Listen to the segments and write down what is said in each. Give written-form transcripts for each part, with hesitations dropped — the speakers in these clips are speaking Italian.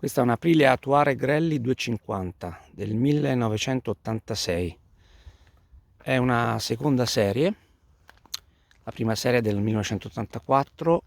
Questa è una Aprilia Touareg Rally 250 del 1986. È una seconda serie, la prima serie è del 1984.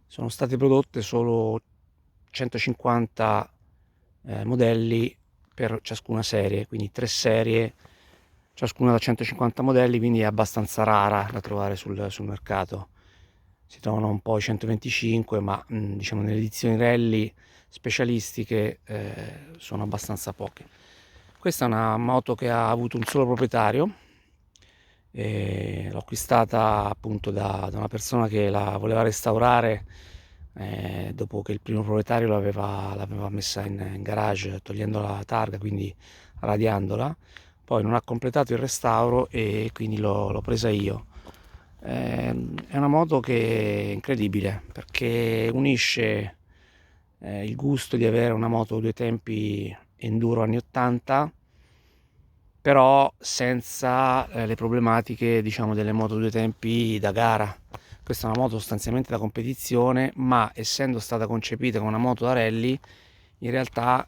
Sono state prodotte solo 150 modelli per ciascuna serie, quindi 3 serie, ciascuna da 150 modelli, quindi è abbastanza rara da trovare sul mercato. Si trovano un po' i 125, ma diciamo nelle edizioni rally specialistiche sono abbastanza poche. Questa è una moto che ha avuto un solo proprietario, l'ho acquistata appunto da una persona che la voleva restaurare dopo che il primo proprietario l'aveva messa in garage togliendo la targa, quindi radiandola. Poi non ha completato il restauro e quindi l'ho presa io. È una moto che è incredibile perché unisce il gusto di avere una moto due tempi enduro anni 80, però senza le problematiche, diciamo, delle moto due tempi da gara. Questa è una moto sostanzialmente da competizione, ma essendo stata concepita come una moto da rally, in realtà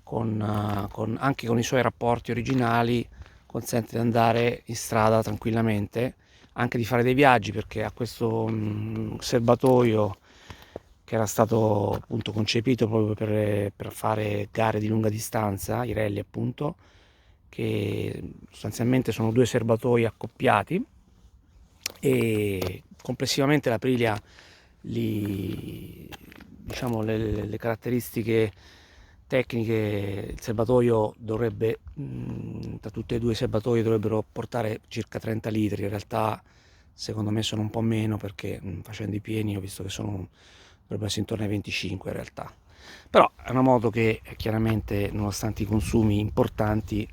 anche con i suoi rapporti originali consente di andare in strada tranquillamente, anche di fare dei viaggi, perché ha questo serbatoio che era stato appunto concepito proprio per fare gare di lunga distanza, i rally appunto, che sostanzialmente sono due serbatoi accoppiati, e complessivamente l'Aprilia diciamo, le caratteristiche tecniche, il serbatoio dovrebbe, tra tutti e due i serbatoi dovrebbero portare circa 30 litri, in realtà secondo me sono un po' meno perché facendo i pieni ho visto che dovrebbero essere intorno ai 25 in realtà. Però è una moto che chiaramente, nonostante i consumi importanti,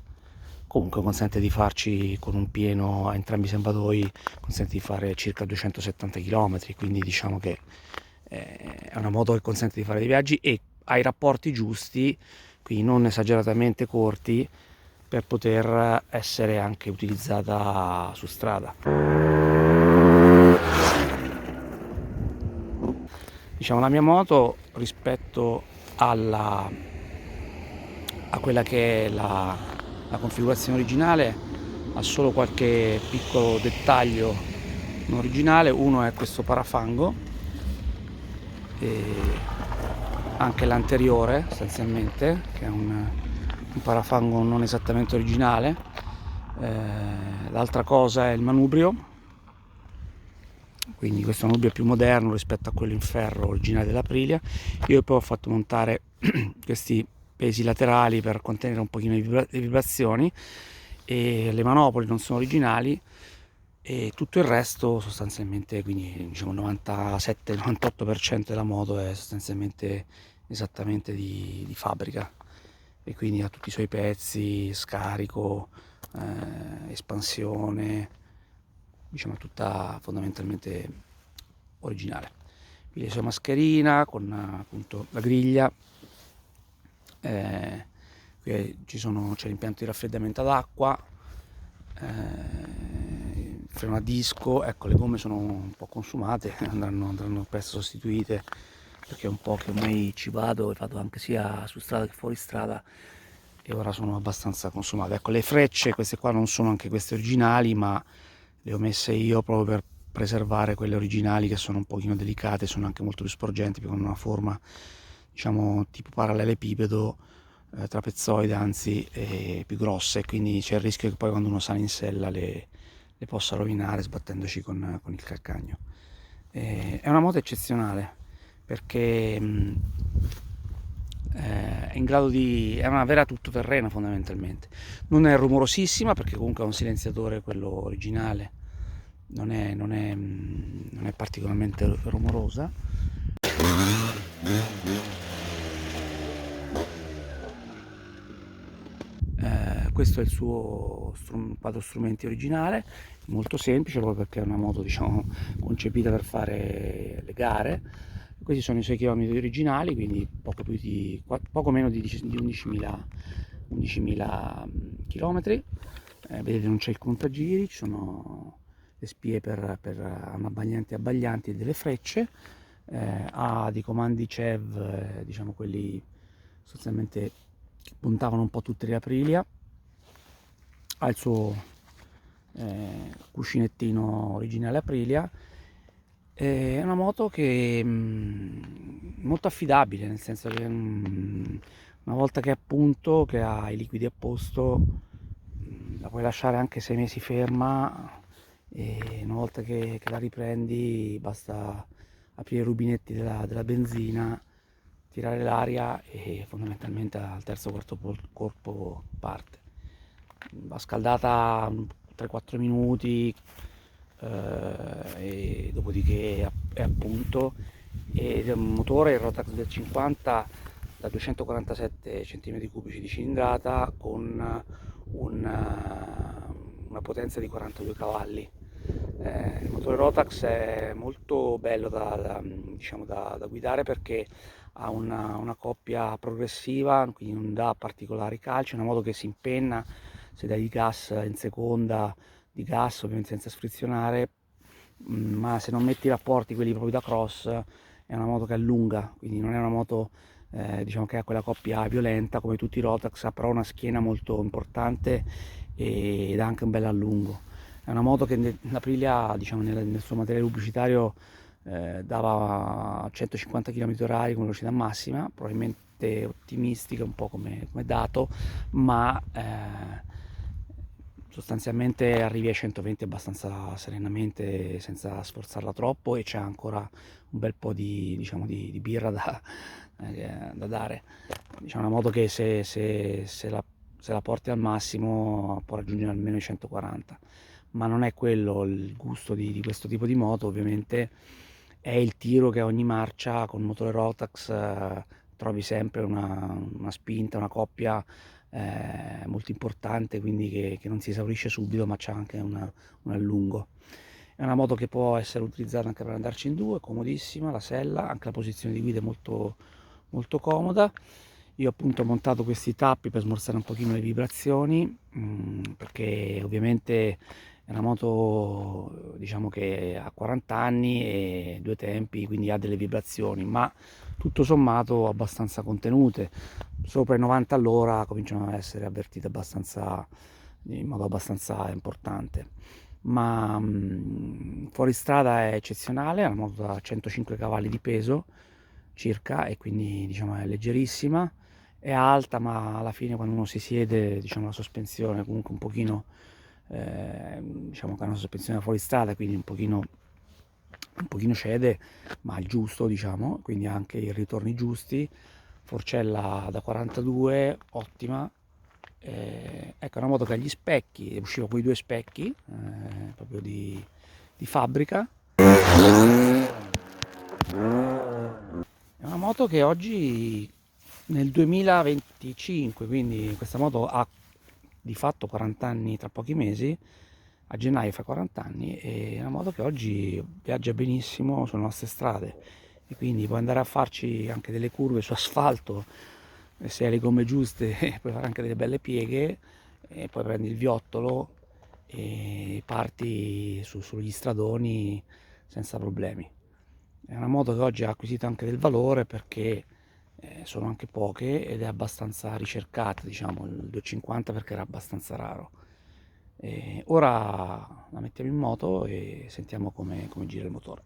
comunque consente di farci con un pieno a entrambi i serbatoi, consente di fare circa 270 km, quindi diciamo che è una moto che consente di fare dei viaggi e ha i rapporti giusti, quindi non esageratamente corti, per poter essere anche utilizzata su strada. Diciamo, la mia moto rispetto a quella che è la configurazione originale ha solo qualche piccolo dettaglio non originale. Uno è questo parafango, e anche l'anteriore sostanzialmente, che è un parafango non esattamente originale. L'altra cosa è il manubrio, quindi questo manubrio è più moderno rispetto a quello in ferro originale dell'Aprilia. Io poi ho fatto montare questi pesi laterali per contenere un pochino le vibrazioni, e le manopole non sono originali, e tutto il resto sostanzialmente, quindi diciamo il 97-98% della moto è sostanzialmente esattamente di fabbrica, e quindi ha tutti i suoi pezzi, scarico, espansione, diciamo tutta fondamentalmente originale. Qui la sua mascherina con appunto la griglia, qui c'è l'impianto di raffreddamento ad acqua, freno a disco. Ecco, le gomme sono un po' consumate, andranno presto sostituite, perché è un po' che ormai ci vado e vado anche sia su strada che fuori strada, e ora sono abbastanza consumate. Ecco, le frecce, queste qua non sono anche queste originali, ma le ho messe io proprio per preservare quelle originali, che sono un pochino delicate, sono anche molto più sporgenti, perché hanno una forma, diciamo, tipo parallelepipedo, trapezoide anzi, più grosse, quindi c'è il rischio che poi quando uno sale in sella le possa rovinare sbattendoci con il calcagno. È una moto eccezionale perché è in grado è una vera tuttoterreno fondamentalmente. Non è rumorosissima perché comunque ha un silenziatore, quello originale, non è particolarmente rumorosa. Questo è il suo quadro strumenti originale, molto semplice proprio perché è una moto, diciamo, concepita per fare le gare. Questi sono i suoi chilometri originali, quindi poco meno di 11.000 chilometri. Vedete, non c'è il contagiri, ci sono le spie per abbaglianti e abbaglianti e delle frecce. Ha dei comandi CEV, diciamo quelli sostanzialmente puntavano un po' tutte le Aprilia. Ha il suo cuscinettino originale Aprilia. È una moto che è molto affidabile, nel senso che una volta che è a punto, che ha i liquidi a posto, la puoi lasciare anche 6 mesi ferma, e una volta che la riprendi basta aprire i rubinetti della benzina, tirare l'aria e fondamentalmente al terzo o quarto colpo parte. Va scaldata 3-4 minuti, e dopodiché è a punto, ed è un motore, il Rotax del 50 da 247 cm3 di cilindrata con una potenza di 42 cavalli. Il motore Rotax è molto bello diciamo da guidare perché ha una coppia progressiva, quindi non dà particolari calci, è una moto che si impenna se dai di gas in seconda, di gas ovviamente senza sfrizionare, ma se non metti i rapporti quelli proprio da cross è una moto che allunga, quindi non è una moto diciamo che ha quella coppia violenta come tutti i Rotax, ha però una schiena molto importante ed ha anche un bel allungo. È una moto che l'Aprilia, diciamo, nel suo materiale pubblicitario dava 150 km/h come velocità massima, probabilmente ottimistica un po' come dato, ma sostanzialmente arrivi ai 120 abbastanza serenamente senza sforzarla troppo, e c'è ancora un bel po' diciamo, di birra da dare. Diciamo, una moto che se la porti al massimo può raggiungere almeno i 140, ma non è quello il gusto di questo tipo di moto. Ovviamente è il tiro che a ogni marcia con motore Rotax trovi sempre una spinta, una coppia molto importante, quindi che non si esaurisce subito, ma c'è anche un allungo. È una moto che può essere utilizzata anche per andarci in due, comodissima, la sella, anche la posizione di guida è molto, molto comoda. Io appunto ho montato questi tappi per smorzare un pochino le vibrazioni, perché ovviamente è una moto, diciamo, che ha 40 anni e due tempi, quindi ha delle vibrazioni, ma tutto sommato abbastanza contenute. Sopra i 90 all'ora cominciano a essere avvertite in modo abbastanza importante. Ma fuori strada è eccezionale, è una moto da 105 cavalli di peso circa, e quindi diciamo è leggerissima, è alta, ma alla fine quando uno si siede, diciamo, la sospensione comunque un pochino, diciamo che è una sospensione fuori strada, quindi un pochino cede, ma il giusto, diciamo, quindi anche i ritorni giusti. Forcella da 42, ottima. Ecco, è una moto che ha gli specchi, usciva con i due specchi proprio di fabbrica. È una moto che oggi, nel 2025, quindi questa moto ha di fatto 40 anni tra pochi mesi, a gennaio fa 40 anni, e è una moto che oggi viaggia benissimo sulle nostre strade, e quindi puoi andare a farci anche delle curve su asfalto, e se hai le gomme giuste puoi fare anche delle belle pieghe, e poi prendi il viottolo e parti sugli stradoni senza problemi. È una moto che oggi ha acquisito anche del valore perché sono anche poche ed è abbastanza ricercata, diciamo, il 250 perché era abbastanza raro. Ora la mettiamo in moto e sentiamo come gira il motore.